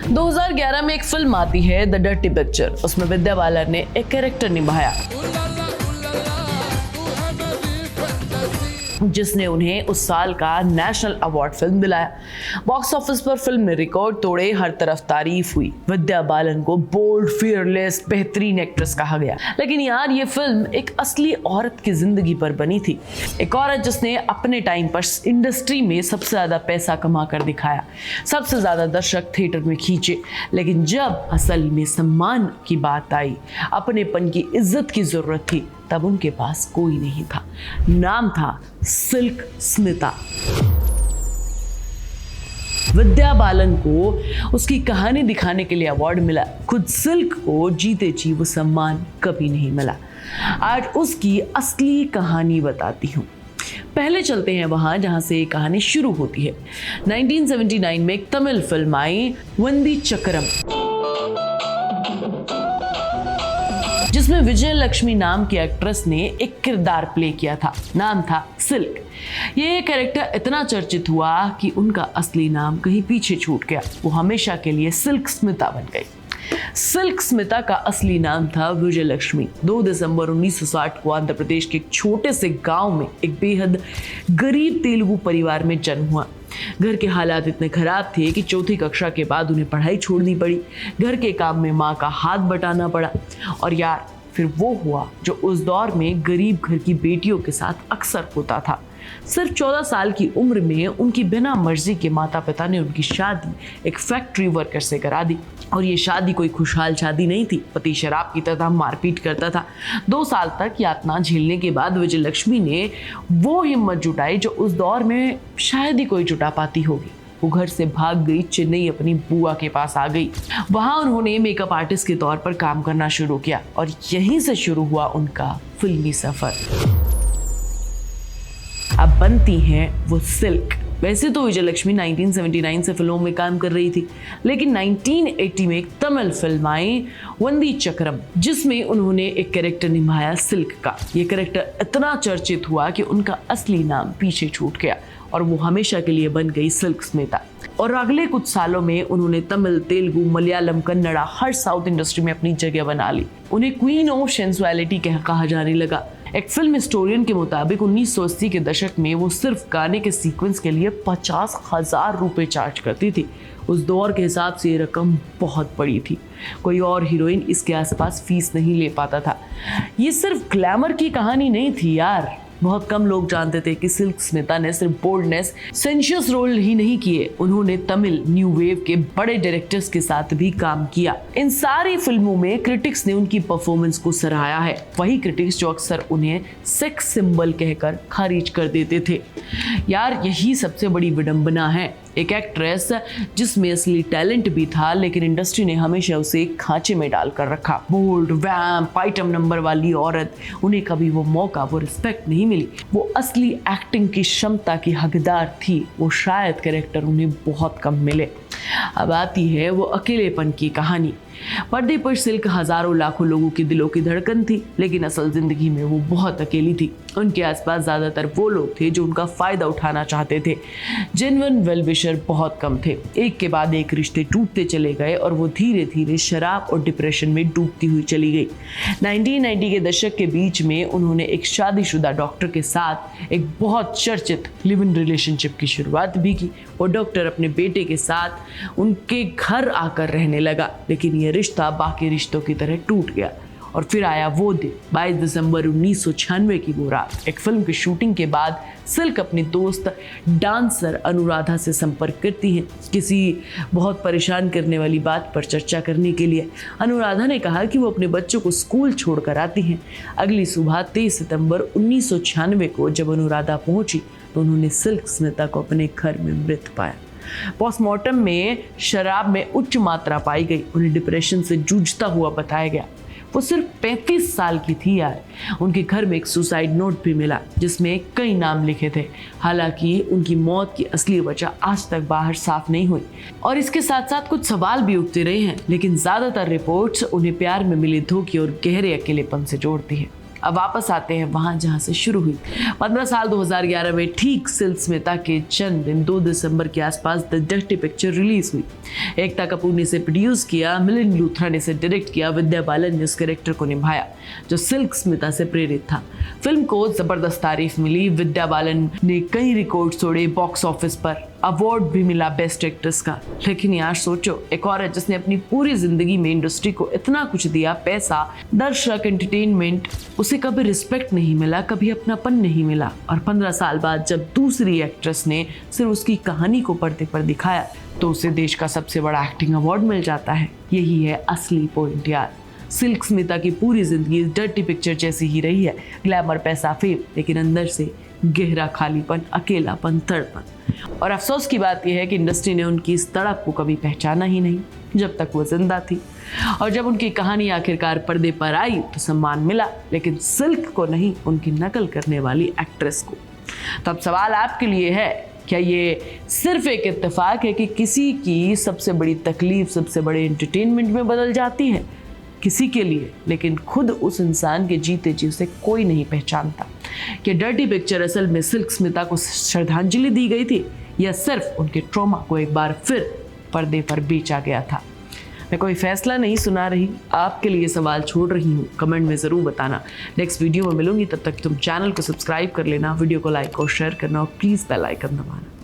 2011 में एक फिल्म आती है द डर्टी पिक्चर। उसमें विद्या बालन ने एक कैरेक्टर निभाया जिसने उन्हें उस साल का नेशनल अवार्ड फिल्म दिलाया। बॉक्स ऑफिस पर फिल्म ने रिकॉर्ड तोड़े, हर तरफ तारीफ हुई। विद्या बालन को बोल्ड, फियरलेस, बेहतरीन एक्ट्रेस कहा गया। लेकिन यार ये फिल्म एक असली औरत की जिंदगी पर बनी थी। एक औरत जिसने अपने टाइम पर इंडस्ट्री में सबसे ज्यादा पैसा कमा कर दिखाया, सबसे ज्यादा दर्शक थिएटर में खींचे। लेकिन जब असल में सम्मान की बात आई, अपनेपन की इज्जत की जरूरत थी, तब उनके पास कोई नहीं था। नाम था सिल्क स्मिता। विद्या बालन को उसकी कहानी दिखाने के लिए अवार्ड मिला। खुद सिल्क को जीते जी वो सम्मान कभी नहीं मिला। आज उसकी असली कहानी बताती हूँ। पहले चलते हैं वहां जहां से ये कहानी शुरू होती है। 1979 में एक तमिल फिल्म आई वंदी चक्रम, जिसमें विजय लक्ष्मी नाम की एक्ट्रेस ने एक किरदार प्ले किया था। नाम था सिल्क। ये कैरेक्टर इतना चर्चित हुआ कि उनका असली नाम कहीं पीछे छूट गया। वो हमेशा के लिए सिल्क स्मिता बन गई। सिल्क स्मिता का असली नाम था विजय लक्ष्मी। 2 दिसंबर 1960 को आंध्र प्रदेश के एक छोटे से गांव में एक बेहद गरीब तेलुगु परिवार में जन्म हुआ। घर के हालात इतने खराब थे कि चौथी कक्षा के बाद उन्हें पढ़ाई छोड़नी पड़ी। घर के काम में माँ का हाथ बटाना पड़ा। और यार फिर वो हुआ जो उस दौर में गरीब घर की बेटियों के साथ अक्सर होता था। सिर्फ 14 साल की उम्र में उनकी बिना मर्जी के माता पिता ने उनकी शादी एक फैक्ट्री वर्कर से करा दी। और ये शादी कोई खुशहाल शादी नहीं थी। पति शराब पीता था, मारपीट करता था। 2 साल तक यातना झेलने के बाद विजय लक्ष्मी ने वो हिम्मत जुटाई जो उस दौर में शायद ही कोई जुटा पाती होगी। वो घर से भाग गई, चेन्नई अपनी बुआ के पास आ गई। वहां उन्होंने मेकअप आर्टिस्ट के तौर पर काम करना शुरू किया और यहीं से शुरू हुआ उनका फिल्मी सफर। अब बनती हैं वो सिल्क। वैसे तो विजय लक्ष्मी 1979 से फिल्मों में काम कर रही थी, लेकिन 1980 में एक तमिल फिल्म आई वंदी चक्रम, जिसमें उन्होंने एक कैरेक्टर निभाया सिल्क का। ये कैरेक्टर इतना चर्चित हुआ कि उनका असली नाम पीछे छूट गया और वो हमेशा के लिए बन गई सिल्क स्मिता। और अगले कुछ सालों में उन्होंने तमिल, तेलुगु, मलयालम, कन्नड़ा, हर साउथ इंडस्ट्री में अपनी जगह बना ली। उन्हें क्वीन ऑफ सेंसुअलिटी कहा जाने लगा। एक फिल्म हिस्टोरियन के मुताबिक 1980 के दशक में वो सिर्फ गाने के सीक्वेंस के लिए 50,000 रुपए चार्ज करती थी। उस दौर के हिसाब से ये रकम बहुत बड़ी थी। कोई और हीरोइन इसके आसपास फीस नहीं ले पाता था। ये सिर्फ ग्लैमर की कहानी नहीं थी यार। बहुत कम लोग जानते थे कि सिल्क स्मिता ने सिर्फ बोल्डनेस, सेंशियस रोल ही नहीं किए, उन्होंने तमिल न्यू वेव के बड़े डायरेक्टर्स के साथ भी काम किया। इन सारी फिल्मों में क्रिटिक्स ने उनकी परफॉर्मेंस को सराहा है। वही क्रिटिक्स जो अक्सर उन्हें सेक्स सिंबल कहकर खारिज कर देते थे। यार यही सबसे बड़ी विडंबना है। एक एक्ट्रेस जिसमें असली टैलेंट भी था, लेकिन इंडस्ट्री ने हमेशा उसे एक खांचे में डालकर रखा। बोल्ड, वैम्प, आइटम नंबर वाली औरत, उन्हें कभी वो मौका, वो रिस्पेक्ट नहीं मिली। वो असली एक्टिंग की क्षमता की हकदार थी। वो शायद कैरेक्टर उन्हें बहुत कम मिले। अब आती है वो अकेलेपन की कहानी। पर्दे पर सिल्क हजारों लाखों लोगों के दिलों की धड़कन थी, लेकिन असल जिंदगी में वो बहुत अकेली थी। उनके आसपास ज्यादातर वो लोग थे जो उनका फायदा उठाना चाहते थे। जेन्युइन वेलविशर बहुत कम थे। एक के बाद एक रिश्ते टूटते चले गए और वो धीरे धीरे शराब और डिप्रेशन में डूबती हुई चली गई। 1990 के दशक के बीच में उन्होंने एक शादीशुदा डॉक्टर के साथ एक बहुत चर्चित लिव इन रिलेशनशिप की शुरुआत भी की। वो डॉक्टर अपने बेटे के साथ उनके घर आकर रहने लगा, लेकिन ये रिश्ता बाकी रिश्तों की तरह टूट गया। और फिर आया वो दिन, 22 दिसंबर 1996 की वो रात। एक फिल्म की शूटिंग के बाद सिल्क अपनी दोस्त डांसर अनुराधा से संपर्क करती हैं, किसी बहुत परेशान करने वाली बात पर चर्चा करने के लिए। अनुराधा ने कहा कि वो अपने बच्चों को स्कूल छोड़कर आती हैं। अगली सुबह 23 सितंबर 1996 को जब अनुराधा पहुंची तो उन्होंने सिल्क स्मिता को अपने घर में मृत पाया। पोस्टमार्टम में शराब में उच्च मात्रा पाई गई। उन्हें डिप्रेशन से जूझता हुआ बताया गया। वो सिर्फ 35 साल की थी यार। उनके घर में एक सुसाइड नोट भी मिला जिसमें कई नाम लिखे थे। हालांकि उनकी मौत की असली वजह आज तक बाहर साफ नहीं हुई और इसके साथ साथ कुछ सवाल भी उठते रहे हैं, लेकिन ज्यादातर रिपोर्ट्स उन्हें प्यार में मिले धोखे और गहरे अकेलेपन से जोड़ती है। अब वापस आते हैं वहां जहां से शुरू हुई। 15 साल 2011 में ठीक सिल्क स्मिता के जन्मदिन 2 दिसंबर के आसपास द डर्टी पिक्चर रिलीज हुई। एकता कपूर ने इसे प्रोड्यूस किया, मिलिंद लूथरा ने इसे डायरेक्ट किया, विद्या बालन ने उस कैरेक्टर को निभाया जो सिल्क स्मिता से प्रेरित था। फिल्म को जबरदस्त तारीफ मिली, विद्या बालन ने कई रिकॉर्ड तोड़े, बॉक्स ऑफिस पर अवार्ड भी मिला बेस्ट एक्ट्रेस का। लेकिन यार सोचो, एक औरत जिसने अपनी पूरी जिंदगी में इंडस्ट्री को इतना कुछ दिया, पैसा, दर्शक, एंटरटेनमेंट, उसे कभी रिस्पेक्ट नहीं मिला, कभी अपनापन नहीं मिला। और 15 साल बाद जब दूसरी एक्ट्रेस ने सिर्फ उसकी कहानी को पर्दे पर दिखाया तो उसे देश का सबसे बड़ा एक्टिंग अवार्ड मिल जाता है। यही है असली पॉइंट यार। सिल्क स्मिता की पूरी जिंदगी डर्टी पिक्चर जैसी ही रही है, ग्लैमर, पैसा, फेम, लेकिन अंदर से गहरा खालीपन, अकेलापन, तड़पन। और अफसोस की बात यह है कि इंडस्ट्री ने उनकी इस तड़प को कभी पहचाना ही नहीं जब तक वो जिंदा थी। और जब उनकी कहानी आखिरकार पर्दे पर आई तो सम्मान मिला, लेकिन सिल्क को नहीं, उनकी नकल करने वाली एक्ट्रेस को। तो अब सवाल आपके लिए है, क्या ये सिर्फ एक इत्तेफाक है कि किसी की सबसे बड़ी तकलीफ सबसे बड़े एंटरटेनमेंट में बदल जाती है? किसी के लिए, लेकिन खुद उस इंसान के जीते जी उसे कोई नहीं पहचानता। कि डर्टी पिक्चर असल में सिल्क स्मिता को श्रद्धांजलि दी गई थी या सिर्फ उनके ट्रॉमा को एक बार फिर पर्दे पर बेचा गया था? मैं कोई फैसला नहीं सुना रही, आपके लिए सवाल छोड़ रही हूँ, कमेंट में ज़रूर बताना। नेक्स्ट वीडियो में मिलूंगी, तब तक तुम चैनल को सब्सक्राइब कर लेना, वीडियो को लाइक और शेयर करना और प्लीज़ बेल आइकन दबाना।